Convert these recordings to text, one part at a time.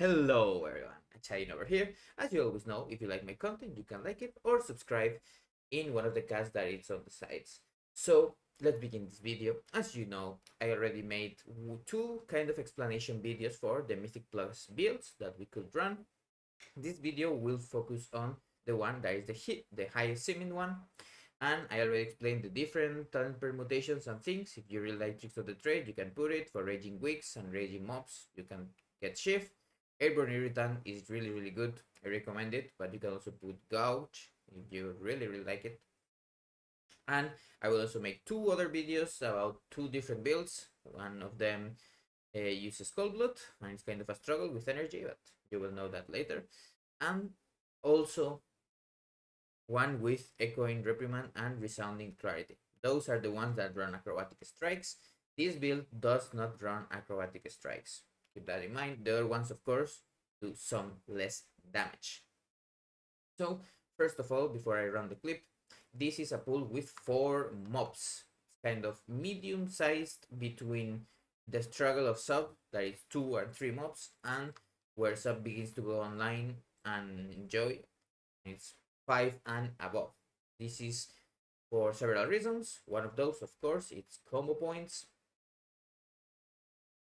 Hello everyone, Chain over here. As you always know, if you like my content, you can like it or subscribe in one of the casts that it's on the sides. So let's begin this video. As you know, I already made two kind of explanation videos for the Mythic Plus builds that we could run. This video will focus on the one that is the highest seeming one. And I already explained the different talent permutations and things. If you really like Tricks of the Trade, you can put it. For Raging Wicks and Raging Mobs, you can get Shift. Airborne Irritant is really good. I recommend it, but you can also put Gouge if you really like it. And I will also make two other videos about two different builds. One of them uses Cold Blood, and it's kind of a struggle with energy, but you will know that later. And also one with Echoing Reprimand and Resounding Clarity. Those are the ones that run Acrobatic Strikes. This build does not run Acrobatic Strikes. Keep that in mind. The other ones, of course, do some less damage. So, first of all, before I run the clip, this is a pool with 4 mobs. It's kind of medium-sized between the struggle of Sub, that is 2 or 3 mobs, and where Sub begins to go online and enjoy. It's 5 and above. This is for several reasons. One of those, of course, it's combo points,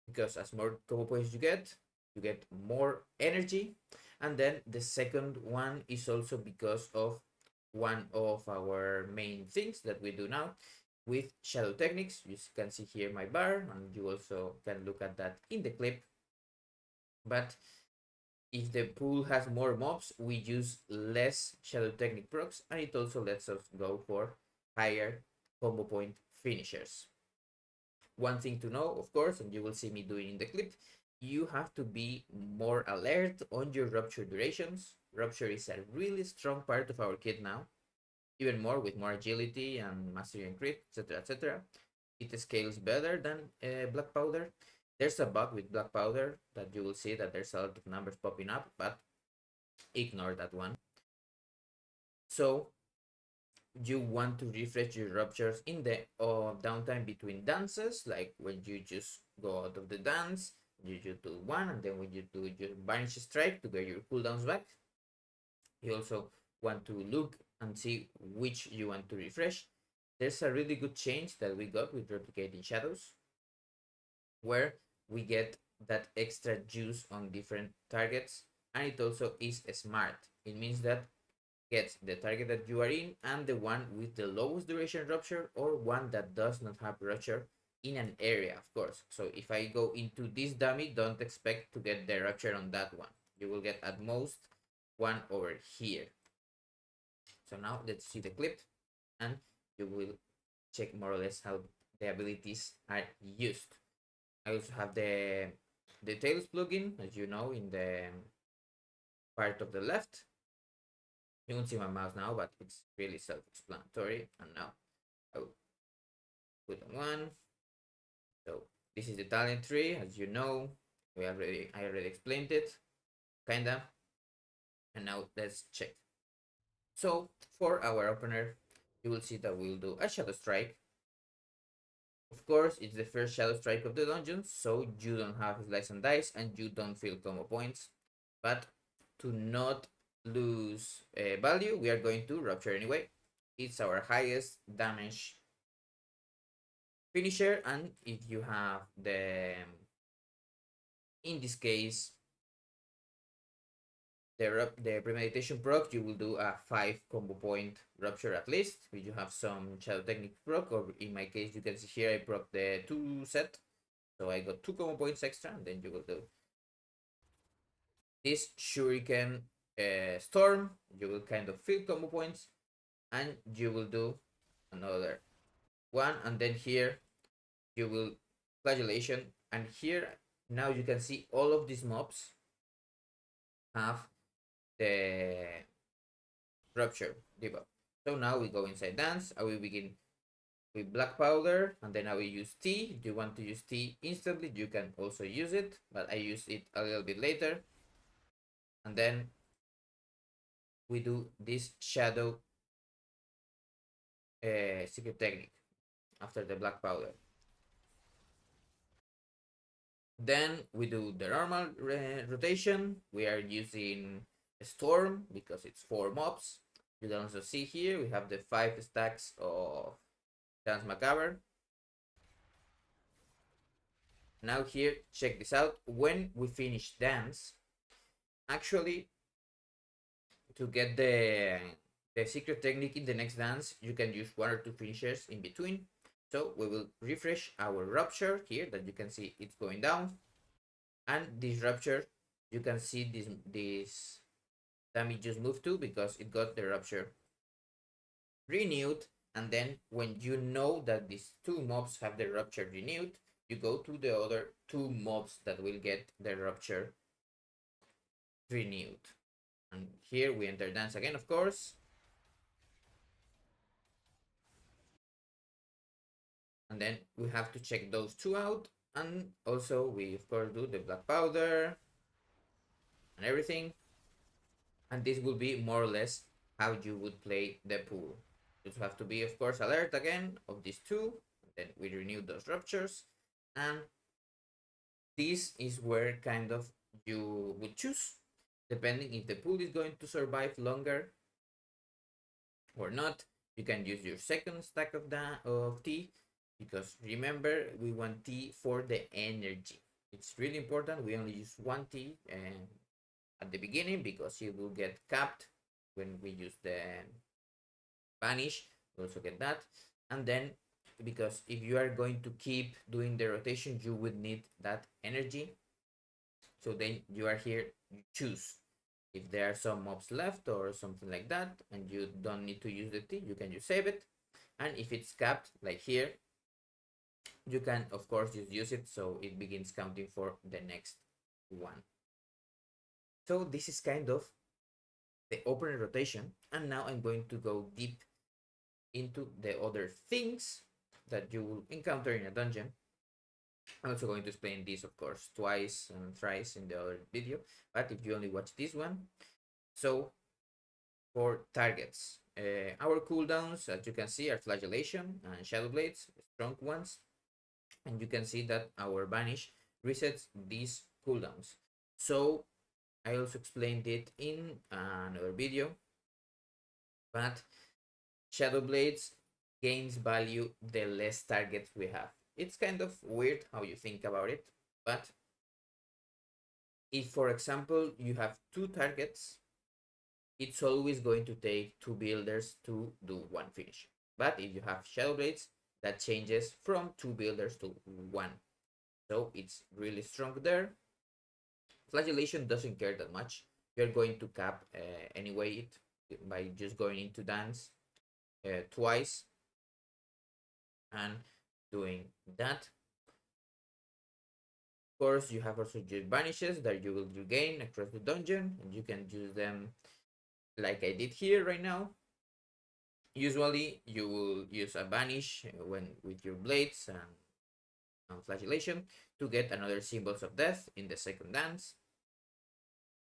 because as more combo points you get more energy. And then the second one is also because of one of our main things that we do now with shadow techniques. You can see here my bar, and you also can look at that in the clip. But if the pool has more mobs, we use less shadow technique procs, and it also lets us go for higher combo point finishers. One thing to know, of course, and you will see me doing in the clip, you have to be more alert on your rupture durations. Rupture is a really strong part of our kit now, even more with more agility and mastery and crit, etc. etc. It scales better than black powder. There's a bug with black powder that you will see that there's a lot of numbers popping up, but ignore that one. So you want to refresh your ruptures in the downtime between dances, like when you just go out of the dance, you do one, and then when you do your Vanish Strike to get your cooldowns back. You also want to look and see which you want to refresh. There's a really good change that we got with Replicating Shadows, where we get that extra juice on different targets, and it also is smart. It means that gets the target that you are in and the one with the lowest duration rupture, or one that does not have rupture in an area, of course. So if I go into this dummy, don't expect to get the rupture on that one. You will get at most one over here. So now let's see the clip, and you will check more or less how the abilities are used. I also have the details plugin, as you know, in the part of the left. You won't see my mouse now, but it's really self-explanatory. And now I will put on one. So this is the talent tree, as you know. I already explained it, kinda. And now let's check. So for our opener, you will see that we'll do a Shadow Strike. Of course, it's the first Shadow Strike of the dungeon, so you don't have Slice and Dice and you don't feel combo points. But to not lose value, we are going to Rupture anyway. It's our highest damage finisher, and if you have in this case, the premeditation proc, you will do a 5 combo point rupture at least. If you have some shadow technique proc, or in my case, you can see here I proc the 2 set, so I got 2 combo points extra, and then you will do this shuriken storm. You will kind of feel combo points, and you will do another one, and then here you will flagellation, and here now you can see all of these mobs have the rupture debuff. So now we go inside dance. I will begin with black powder, and then I will use tea. If you want to use tea instantly, you can also use it, but I use it a little bit later. And then we do this shadow secret technique after the black powder. Then we do the normal rotation. We are using a storm because it's 4 mobs. You can also see here we have the 5 stacks of Dance Macabre. Now here, check this out. When we finish dance, actually, to get the secret technique in the next dance, you can use 1 or 2 finishers in between. So we will refresh our rupture here, that you can see it's going down. And this rupture, you can see this damage just moved to because it got the rupture renewed. And then when you know that these 2 mobs have the rupture renewed, you go to the other 2 mobs that will get the rupture renewed. And here we enter dance again, of course. And then we have to check those 2 out. And also we of course do the black powder and everything. And this will be more or less how you would play the pool. You have to be of course alert again of these 2. Then we renew those ruptures. And this is where kind of you would choose, depending if the pool is going to survive longer or not. You can use your second stack of tea, because remember, we want tea for the energy. It's really important. We only use 1 tea at the beginning, because it will get capped when we use the vanish. We also get that. And then, because if you are going to keep doing the rotation, you would need that energy. So then you are here, you choose. If there are some mobs left or something like that, and you don't need to use the tea, you can just save it. And if it's capped, like here, you can of course just use it, so it begins counting for the next one. So this is kind of the opening rotation. And now I'm going to go deep into the other things that you will encounter in a dungeon. I'm also going to explain this, of course, twice and thrice in the other video, but if you only watch this one. So for targets, our cooldowns, as you can see, are Flagellation and Shadow Blades, strong ones. And you can see that our Vanish resets these cooldowns. So I also explained it in another video, but Shadow Blades gains value the less targets we have. It's kind of weird how you think about it, but if, for example, you have 2 targets, it's always going to take 2 builders to do 1 finish. But if you have Shadow Blades, that changes from 2 builders to 1. So it's really strong there. Flagellation doesn't care that much. You're going to cap anyway it by just going into dance twice and doing that. Of course, you have also just vanishes that you will regain across the dungeon, and you can use them like I did here right now. Usually you will use a vanish when with your blades and flagellation to get another symbols of death in the second dance.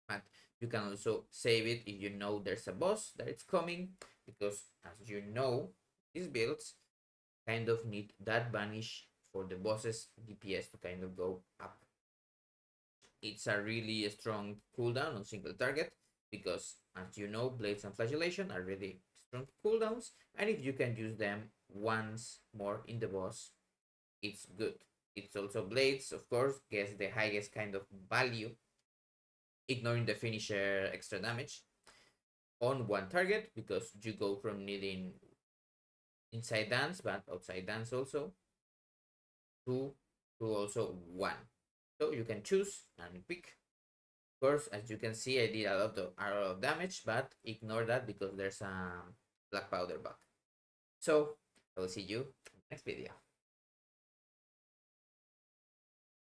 But you can also save it if you know there's a boss that it's coming, because as you know, these builds kind of need that vanish for the boss's DPS to kind of go up. It's a really strong cooldown on single target, because as you know, blades and flagellation are really strong cooldowns, and if you can use them once more in the boss, it's good. It's also blades, of course, gets the highest kind of value, ignoring the finisher extra damage on 1 target, because you go from needing inside dance but outside dance also to also 1. So you can choose and pick. Of course, as you can see, I did a lot of damage, but ignore that because there's a black powder bug. So I will see you in the next video.